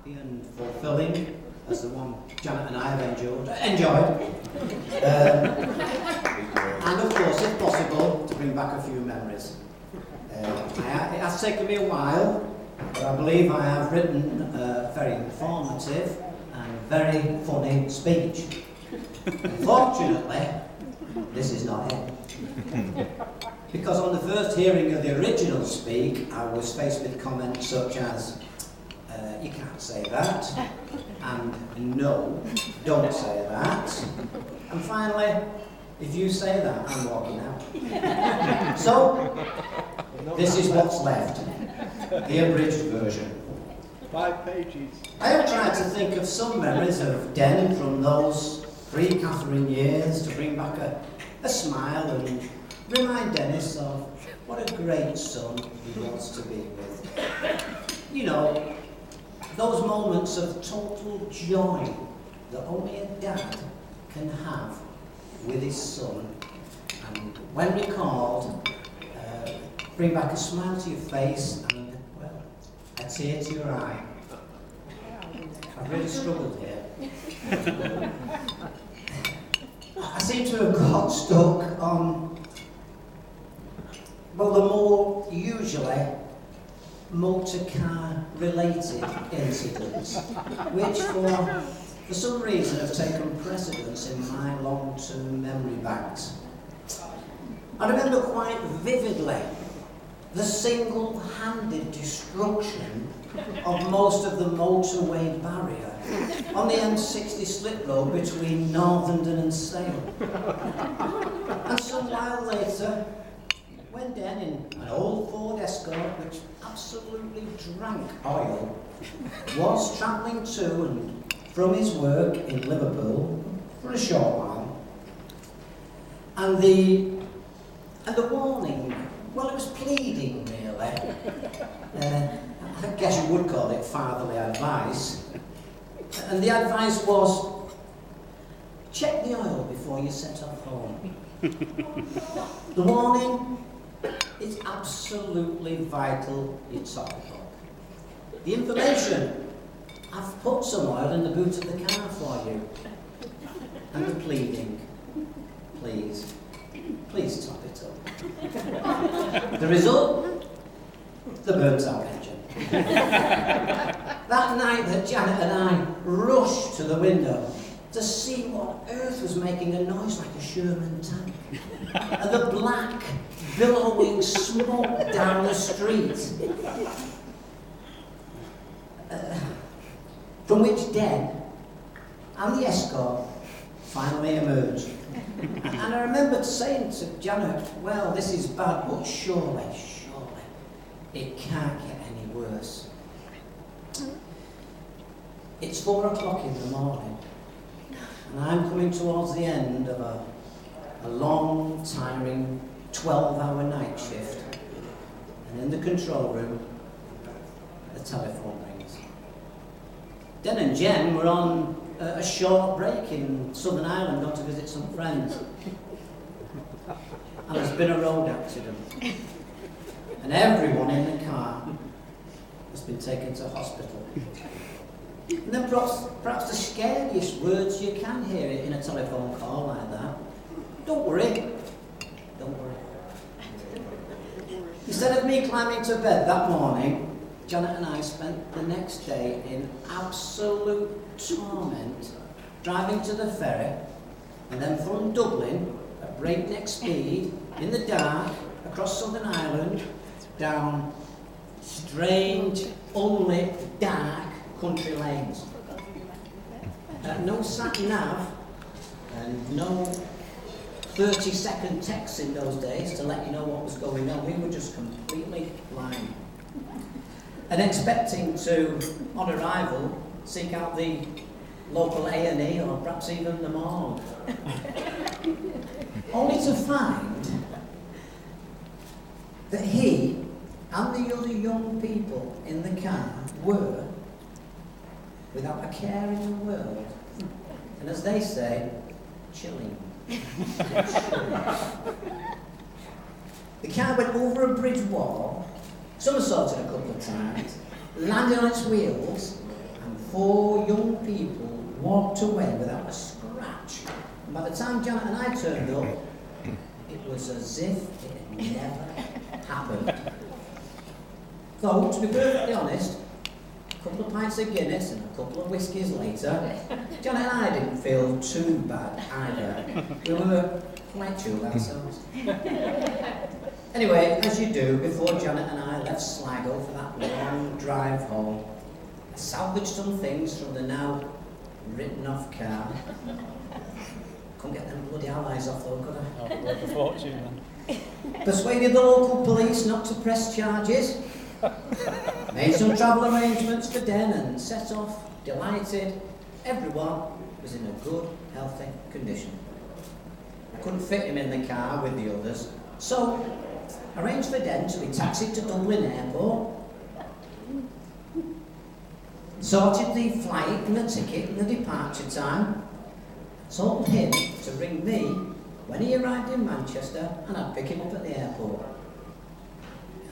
happy and fulfilling as the one Janet and I have enjoyed. And of course, if possible, to bring back a few memories. It has taken me a while, but I believe I have written a very informative and very funny speech. Unfortunately, this is not it. Because on the first hearing of the original speak, I was faced with comments such as, you can't say that, and no, don't say that, and finally, if you say that, I'm walking out. So, this is what's left, the abridged version. 5 pages. I have tried to think of some memories of Den from those pre-Catherine years to bring back a smile and remind Dennis of what a great son he was to be with. You know, those moments of total joy that only a dad can have with his son. And when recalled, bring back a smile to your face and, well, a tear to your eye. I've really struggled here. I seem to have got stuck on, well, the more usually motor car related incidents, which for some reason have taken precedence in my long-term memory banks. I remember quite vividly the single-handed destruction of most of the motorway barrier on the M60 slip road between Northenden and Sale. And some while later, when Den in an old Ford Escort, which absolutely drank oil, was travelling to and from his work in Liverpool for a short while, and the warning, well, it was pleading really. I guess you would call it fatherly advice. And the advice was, check the oil before you set off home. The warning is absolutely vital, it's topical. The information, I've put some oil in the boot of the car for you. And the pleading, please top it up. The result? The burnt out engine. That night that Janet and I rushed to the window to see what earth was making a noise like a Sherman tank. And the black, billowing smoke down the street. From which Den and the Escort finally emerged. And I remember saying to Janet, well, this is bad, but surely, it can't get any worse. It's 4 o'clock in the morning, and I'm coming towards the end of a long, tiring 12-hour night shift. And in the control room, the telephone rings. Den and Jen were on a short break in Southern Ireland, gone to visit some friends. And there's been a road accident. And everyone in the car has been taken to hospital. And then perhaps the scariest words you can hear in a telephone call like that. Don't worry. Don't worry. Instead of me climbing to bed that morning, Janet and I spent the next day in absolute torment, driving to the ferry, and then from Dublin, at breakneck speed, in the dark, across Southern Ireland, down strange, unlit, dark country lanes. No sat-nav, and no 30-second texts in those days to let you know what was going on. We were just completely blind. And expecting to, on arrival, seek out the local A&E or perhaps even the morgue. Only to find that he and the other young people in the car were, without a care in the world, and as they say, chilling. The car went over a bridge wall, somersaulted a couple of times, landed on its wheels, and 4 young people walked away without a scratch. And by the time Janet and I turned up, it was as if it had never happened. Though, to be perfectly honest, a couple of pints of Guinness and a couple of whiskies later, Janet and I didn't feel too bad either. We were quite chilled ourselves. Anyway, as you do, before Janet and I left Sligo for that long drive home, I salvaged some things from the now written-off car. Couldn't get them bloody allies off though, could I? Oh, worth a fortune then. Persuaded the local police not to press charges. Made some travel arrangements for Den and set off, delighted. Everyone was in a good, healthy condition. I couldn't fit him in the car with the others, so arranged for Den to be taxied to Dublin Airport. Sorted the flight and the ticket and the departure time. Told him to ring me when he arrived in Manchester and I'd pick him up at the airport.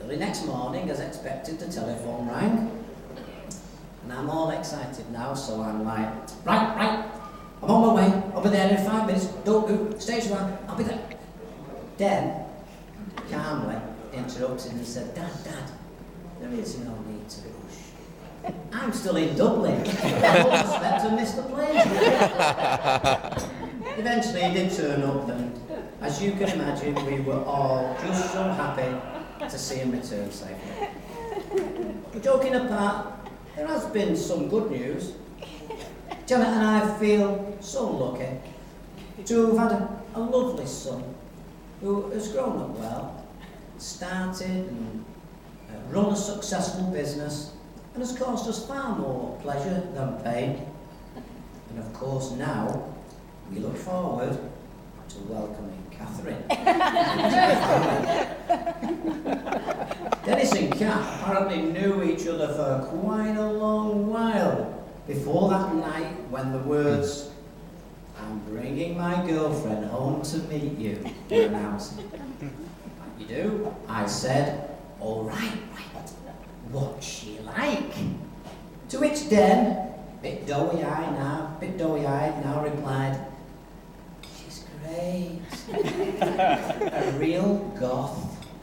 Early next morning, as expected, the telephone rang. And I'm all excited now, so I'm like, right, I'm on my way, I'll be there in 5 minutes, don't move, station 1, I'll be there. Den calmly interrupted and said, Dad, there is no need to rush. I'm still in Dublin. I won't expect to miss the plane. Eventually he did turn up and, as you can imagine, we were all just so happy to see him return safely. But joking apart, there has been some good news. Janet and I feel so lucky to have had a lovely son who has grown up well, started and run a successful business, and has caused us far more pleasure than pain. And of course now, we look forward to welcoming Catherine. Dennis and Kat apparently knew each other for quite a long while before that night when the words, "I'm bringing my girlfriend home to meet you," were announced. "What you do?" I said. "All right. What's she like?" To which Den, bit doughy-eyed now, replied, "She's great. A real goth."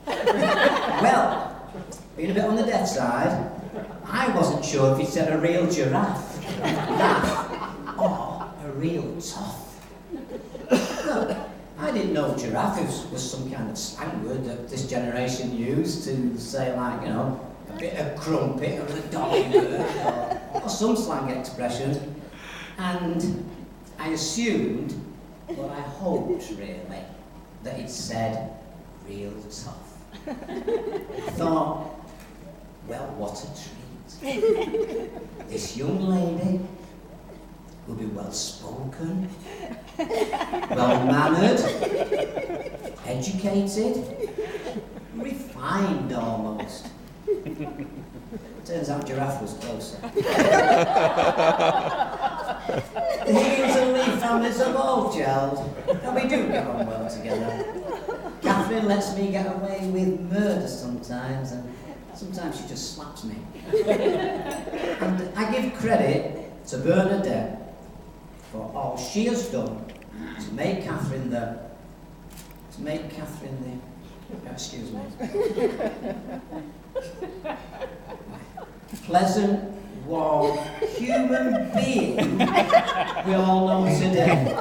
Well, being a bit on the deaf side, I wasn't sure if he said a real giraffe, or a real toff. Look, I didn't know giraffe was some kind of slang word that this generation used to say, like, a bit of crumpet or a dolly bird or some slang expression. And I assumed, but I hoped really, that it said real tough. I thought, well, what a treat. This young lady will be well-spoken, well-mannered, educated, refined almost. Turns out giraffe was closer. The Higgins and Lee families have all gelled, and we do get on well together. Catherine lets me get away with murder sometimes, and sometimes she just slaps me. And I give credit to Bernadette for all she has done to make Catherine the excuse me, pleasant, warm, human being we all know today.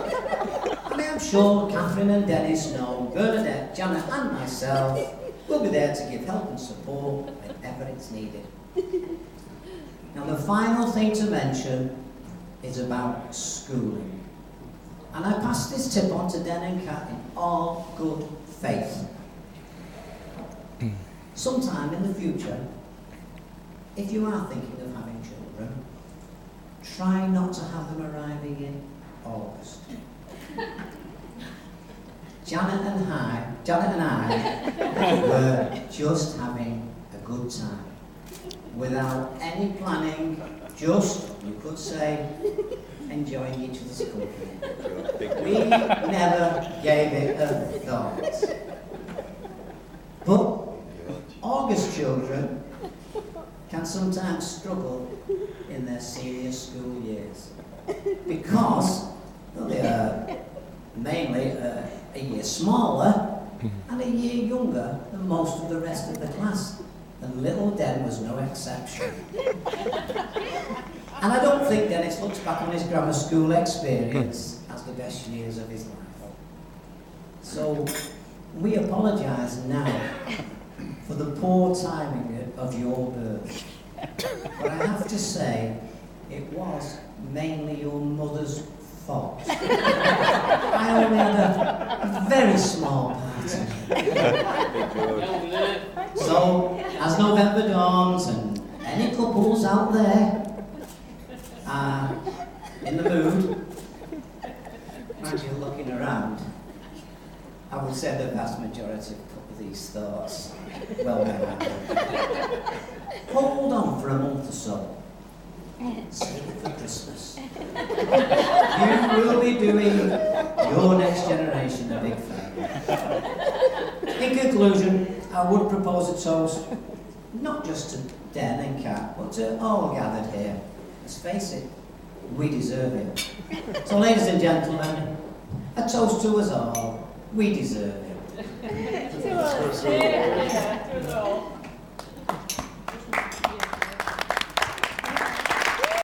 And I'm sure Catherine and Dennis know Bernadette, Janet and myself will be there to give help and support whenever it's needed. Now the final thing to mention is about schooling. And I pass this tip on to Den and Kat in all good faith. Sometime in the future, if you are thinking of having children, try not to have them arriving in August. Janet and I were just having a good time. Without any planning, just, you could say, enjoying each other's company. We never gave it a thought. But August children can sometimes struggle in their serious school because well, they are mainly a year smaller and a year younger than most of the rest of the class, and little Den was no exception. And I don't think Dennis looks back on his grammar school experience as the best years of his life. So we apologise now for the poor timing of your birth. But I have to say, it was mainly your mother's fault. I only had a very small part in it. So, as November dawns and any couples out there are in the mood, and you're looking around, I would say the vast majority of these thoughts well behind. Hold on for a month or so. Save it for Christmas. You will be doing your next generation a big favour. In conclusion, I would propose a toast, not just to Den and Kat, but to all gathered here. Let's face it, we deserve it. So ladies and gentlemen, a toast to us all. We deserve it. To us. Yeah, to us all.